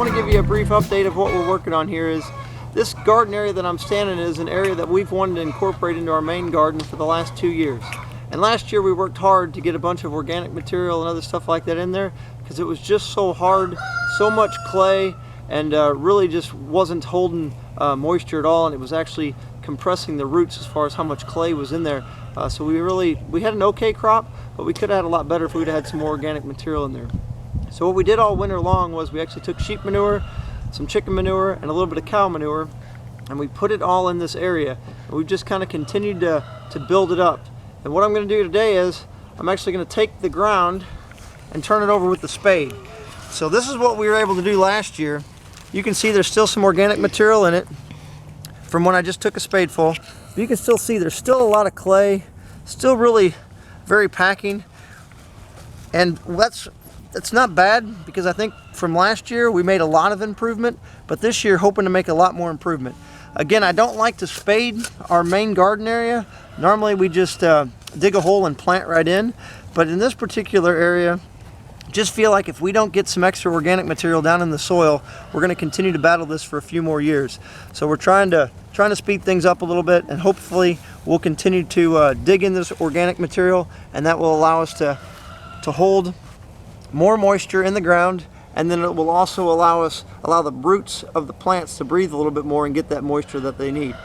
want to give you a brief update of what we're working on here. Is this garden area that I'm standing in is an area that we've wanted to incorporate into our main garden for the last 2 years. And last year we worked hard to get a bunch of organic material and other stuff like that in there because it was just so hard, so much clay, and really just wasn't holding moisture at all, and it was actually compressing the roots as far as how much clay was in there. So we had an okay crop, but we could have had a lot better if we'd had some more organic material in there. So what we did all winter long was we actually took sheep manure, some chicken manure, and a little bit of cow manure, and we put it all in this area. And we've just kind of continued to build it up. And what I'm going to do today is I'm actually going to take the ground and turn it over with the spade. So this is what we were able to do last year. You can see there's still some organic material in it from when I just took a spadeful. You can still see there's still a lot of clay, still really very packing. And that's not bad, because I think from last year we made a lot of improvement, but this year hoping to make a lot more improvement. Again, I don't like to spade our main garden area. Normally we just dig a hole and plant right in, but in this particular area, just feel like if we don't get some extra organic material down in the soil, we're going to continue to battle this for a few more years. So we're trying to speed things up a little bit, and hopefully we'll continue to dig in this organic material, and that will allow us to hold more moisture in the ground, and then it will also allow the roots of the plants to breathe a little bit more and get that moisture that they need.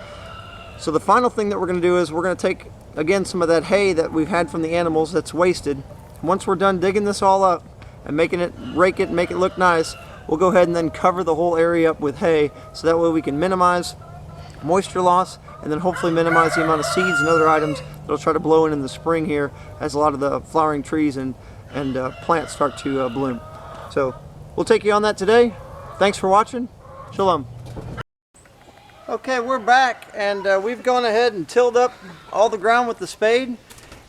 So the final thing that we're going to do is we're going to take again some of that hay that we've had from the animals that's wasted. Once we're done digging this all up and rake it and make it look nice, we'll go ahead and then cover the whole area up with hay, so that way we can minimize moisture loss and then hopefully minimize the amount of seeds and other items that'll try to blow in the spring here as a lot of the flowering trees and plants start to bloom. So we'll take you on that today. Thanks for watching. Shalom. Okay, we're back, and we've gone ahead and tilled up all the ground with the spade,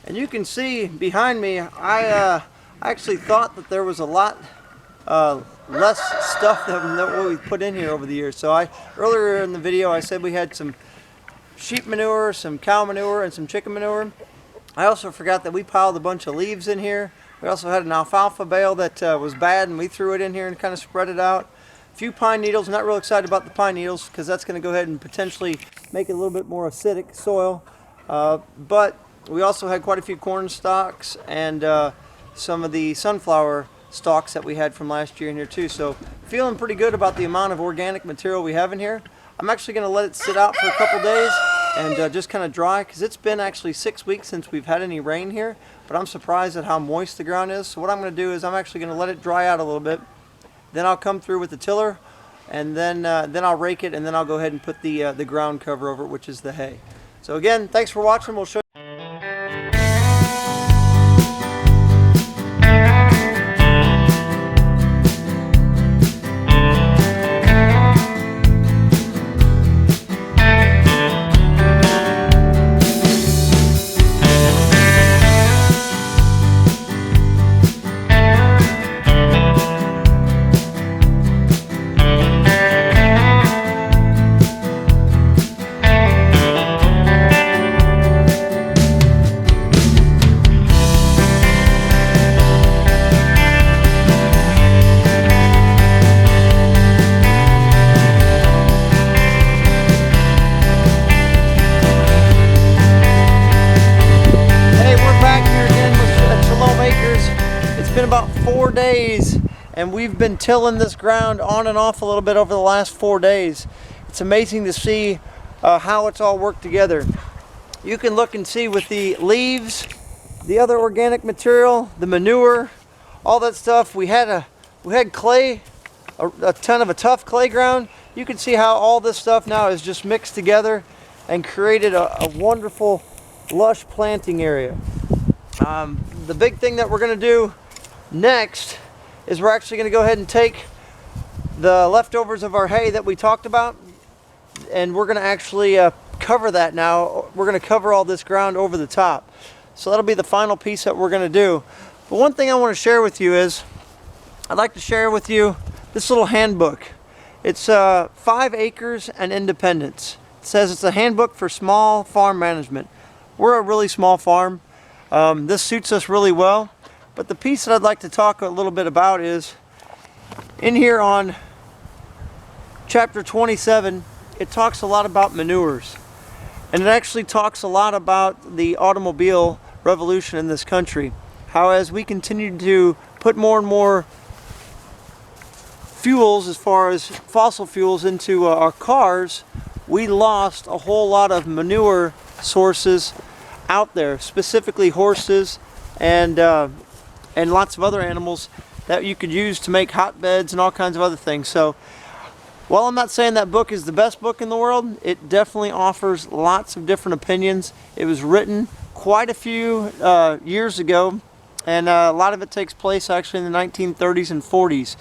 and you can see behind me I actually thought that there was a lot less stuff than what we put in here over the years. So earlier in the video I said we had some sheep manure, some cow manure, and some chicken manure. I also forgot that we piled a bunch of leaves in here. We also had an alfalfa bale that was bad, and we threw it in here and kind of spread it out. A few pine needles. Not real excited about the pine needles because that's going to go ahead and potentially make it a little bit more acidic soil. But we also had quite a few corn stalks and some of the sunflower stalks that we had from last year in here too. So feeling pretty good about the amount of organic material we have in here. I'm actually going to let it sit out for a couple days and just kind of dry, because it's been actually 6 weeks since we've had any rain here, but I'm surprised at how moist the ground is. So what I'm going to do is I'm actually going to let it dry out a little bit. Then I'll come through with the tiller, and then I'll rake it, and then I'll go ahead and put the ground cover over it, which is the hay. So again, thanks for watching. We'll show you. About 4 days, and we've been tilling this ground on and off a little bit over the last 4 days. It's amazing to see how it's all worked together. You can look and see with the leaves, the other organic material, the manure, all that stuff. We had clay, a ton of a tough clay ground. You can see how all this stuff now is just mixed together and created a wonderful lush planting area. The big thing that we're going to do next is we're actually going to go ahead and take the leftovers of our hay that we talked about, and we're going to actually cover that now. We're going to cover all this ground over the top. So that'll be the final piece that we're going to do. But one thing I want to share with you is I'd like to share with you this little handbook. It's 5 Acres and Independence. It says it's a handbook for small farm management. We're a really small farm. This suits us really well. But the piece that I'd like to talk a little bit about is in here on chapter 27, it talks a lot about manures. And it actually talks a lot about the automobile revolution in this country. How as we continue to put more and more fuels, as far as fossil fuels, into our cars, we lost a whole lot of manure sources out there, specifically horses and lots of other animals that you could use to make hotbeds and all kinds of other things. So while I'm not saying that book is the best book in the world, it definitely offers lots of different opinions. It was written quite a few years ago, and a lot of it takes place actually in the 1930s and 40s.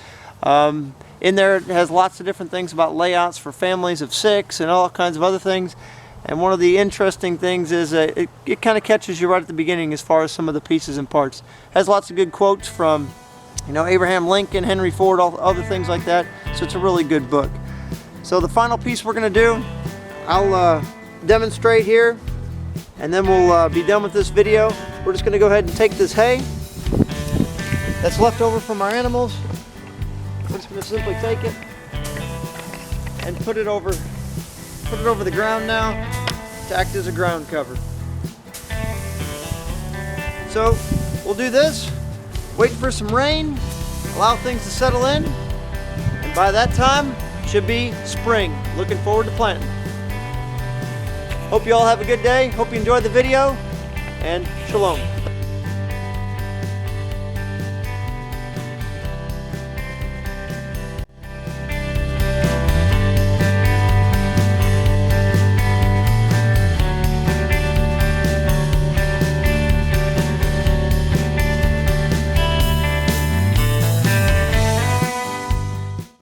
In there it has lots of different things about layouts for families of 6 and all kinds of other things. And one of the interesting things is it kind of catches you right at the beginning as far as some of the pieces and parts. It has lots of good quotes from, you know, Abraham Lincoln, Henry Ford, all other things like that. So it's a really good book. So the final piece we're going to do, I'll demonstrate here, and then we'll be done with this video. We're just going to go ahead and take this hay that's left over from our animals. We're just going to simply take it and put it over the ground now to act as a ground cover. So we'll do this, wait for some rain, allow things to settle in, and by that time should be spring. Looking forward to planting. Hope you all have a good day. Hope you enjoyed the video, and shalom.